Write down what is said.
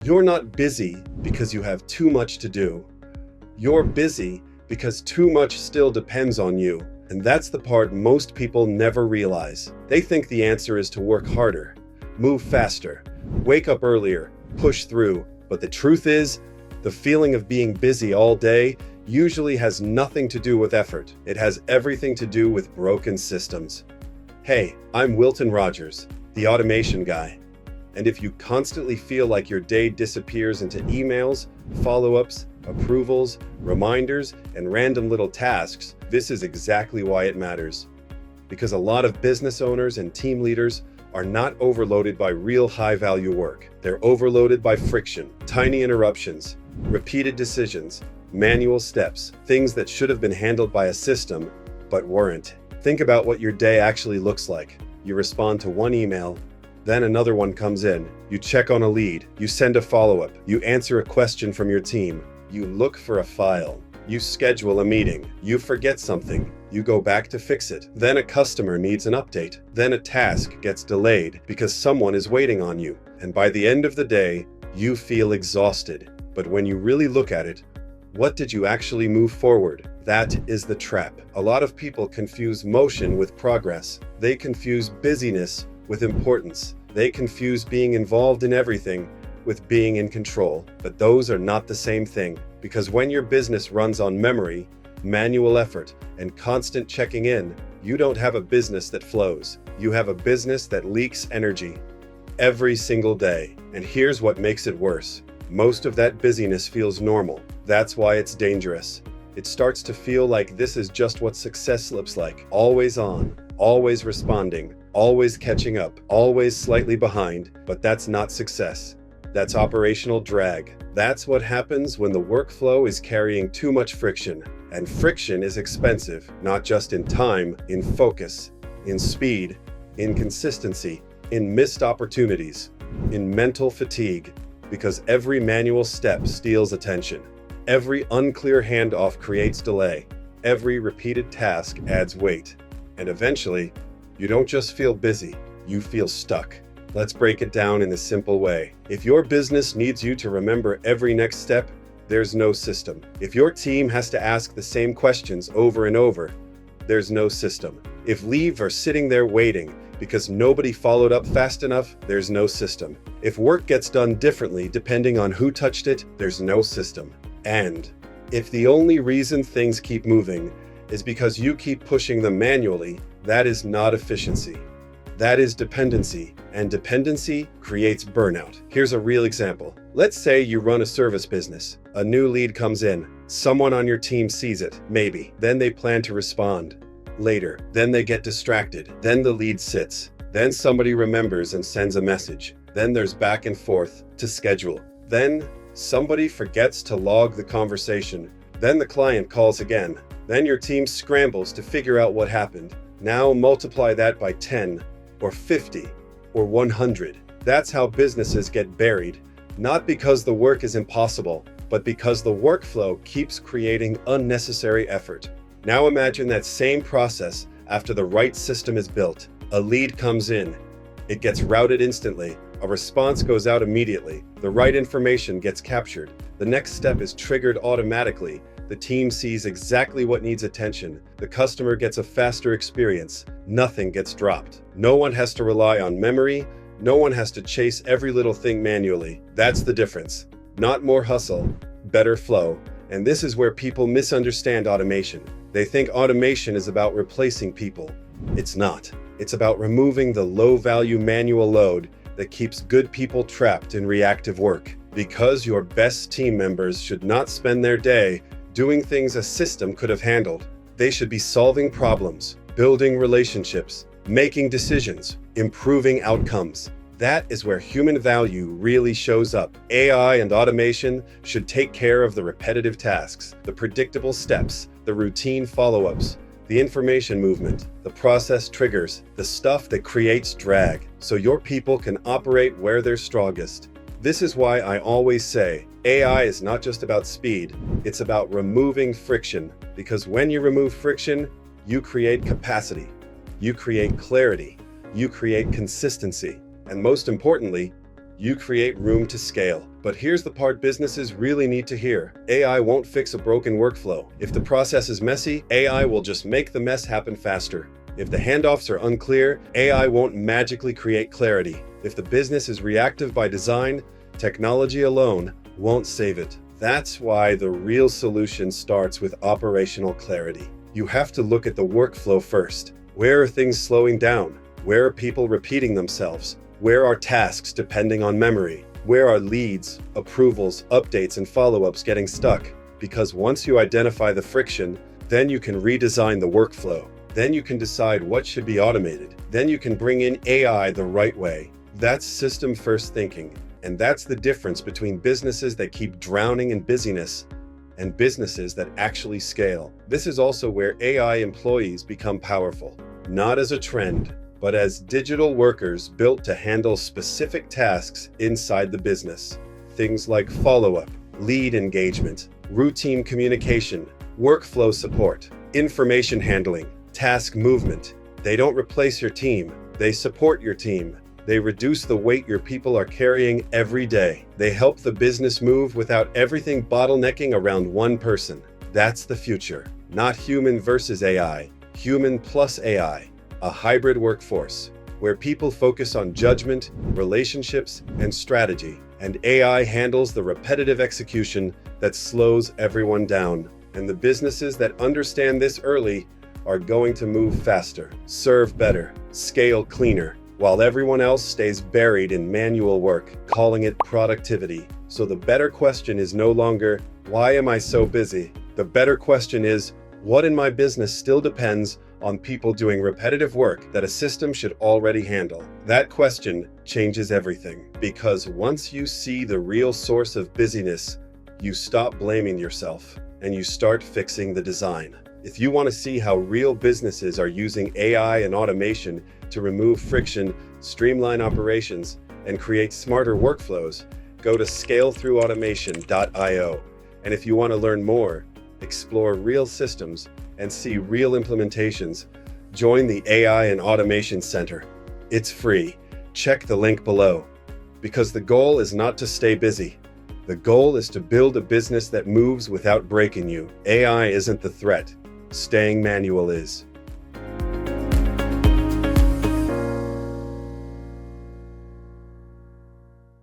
You're not busy because you have too much to do. You're busy because too much still depends on you. And that's the part most people never realize. They think the answer is to work harder, move faster, wake up earlier, push through. But the truth is, the feeling of being busy all day usually has nothing to do with effort. It has everything to do with broken systems. Hey, I'm Wilton Rogers, the automation guy. And if you constantly feel like your day disappears into emails, follow-ups, approvals, reminders, and random little tasks, this is exactly why it matters. Because a lot of business owners and team leaders are not overloaded by real high-value work. They're overloaded by friction, tiny interruptions, repeated decisions, manual steps, things that should have been handled by a system, but weren't. Think about what your day actually looks like. You respond to one email, then another one comes in. You check on a lead. You send a follow-up. You answer a question from your team. You look for a file. You schedule a meeting. You forget something. You go back to fix it. Then a customer needs an update. Then a task gets delayed because someone is waiting on you. And by the end of the day, you feel exhausted. But when you really look at it, what did you actually move forward? That is the trap. A lot of people confuse motion with progress. They confuse busyness with importance. They confuse being involved in everything with being in control. But those are not the same thing. Because when your business runs on memory, manual effort, and constant checking in, you don't have a business that flows. You have a business that leaks energy every single day. And here's what makes it worse. Most of that busyness feels normal. That's why it's dangerous. It starts to feel like this is just what success looks like. Always on, always responding, always catching up, always slightly behind. But that's not success. That's operational drag. That's what happens when the workflow is carrying too much friction. And friction is expensive, not just in time, in focus, in speed, in consistency, in missed opportunities, in mental fatigue. Because every manual step steals attention. Every unclear handoff creates delay. Every repeated task adds weight. And eventually, you don't just feel busy, you feel stuck. Let's break it down in a simple way. If your business needs you to remember every next step, there's no system. If your team has to ask the same questions over and over, there's no system. If leaves are sitting there waiting because nobody followed up fast enough, there's no system. If work gets done differently depending on who touched it, there's no system. And if the only reason things keep moving is because you keep pushing them manually, that is not efficiency. That is dependency, and dependency creates burnout. Here's a real example. Let's say you run a service business. A new lead comes in. Someone on your team sees it, maybe. Then they plan to respond. Later, then they get distracted. Then the lead sits. Then somebody remembers and sends a message. Then there's back and forth to schedule. Then somebody forgets to log the conversation. Then the client calls again. Then your team scrambles to figure out what happened. Now multiply that by 10 or 50 or 100. That's how businesses get buried, not because the work is impossible, but because the workflow keeps creating unnecessary effort. Now imagine that same process after the right system is built. A lead comes in. It gets routed instantly. A response goes out immediately. The right information gets captured. The next step is triggered automatically. The team sees exactly what needs attention. The customer gets a faster experience. Nothing gets dropped. No one has to rely on memory. No one has to chase every little thing manually. That's the difference. Not more hustle, better flow. And this is where people misunderstand automation. They think automation is about replacing people. It's not. It's about removing the low-value manual load that keeps good people trapped in reactive work. Because your best team members should not spend their day doing things a system could have handled. They should be solving problems, building relationships, making decisions, improving outcomes. That is where human value really shows up. AI and automation should take care of the repetitive tasks, the predictable steps, the routine follow-ups, the information movement, the process triggers, the stuff that creates drag, so your people can operate where they're strongest. This is why I always say, AI is not just about speed, it's about removing friction. Because when you remove friction, you create capacity, you create clarity, you create consistency, and most importantly, You create room to scale. But here's the part businesses really need to hear. AI won't fix a broken workflow. If the process is messy, AI will just make the mess happen faster. If the handoffs are unclear, AI won't magically create clarity. If the business is reactive by design, technology alone won't save it. That's why the real solution starts with operational clarity. You have to look at the workflow first. Where are things slowing down? Where are people repeating themselves? Where are tasks depending on memory? Where are leads, approvals, updates, and follow-ups getting stuck? Because once you identify the friction, then you can redesign the workflow. Then you can decide what should be automated. Then you can bring in AI the right way. That's system-first thinking. And that's the difference between businesses that keep drowning in busyness and businesses that actually scale. This is also where AI employees become powerful, not as a trend, but as digital workers built to handle specific tasks inside the business. Things like follow-up, lead engagement, routine communication, workflow support, information handling, task movement. They don't replace your team, they support your team. They reduce the weight your people are carrying every day. They help the business move without everything bottlenecking around one person. That's the future. Not human versus AI, human plus AI. A hybrid workforce where people focus on judgment, relationships, and strategy, and AI handles the repetitive execution that slows everyone down. And the businesses that understand this early are going to move faster, serve better, scale cleaner, while everyone else stays buried in manual work, calling it productivity. So the better question is no longer, why am I so busy? The better question is, what in my business still depends on people doing repetitive work that a system should already handle? That question changes everything, because once you see the real source of busyness, you stop blaming yourself and you start fixing the design. If you want to see how real businesses are using AI and automation to remove friction, streamline operations, and create smarter workflows, go to scalethroughautomation.io. And if you want to learn more, explore real systems, and see real implementations, join the AI and Automation Center. It's free. Check the link below. Because the goal is not to stay busy. The goal is to build a business that moves without breaking you. AI isn't the threat. Staying manual is.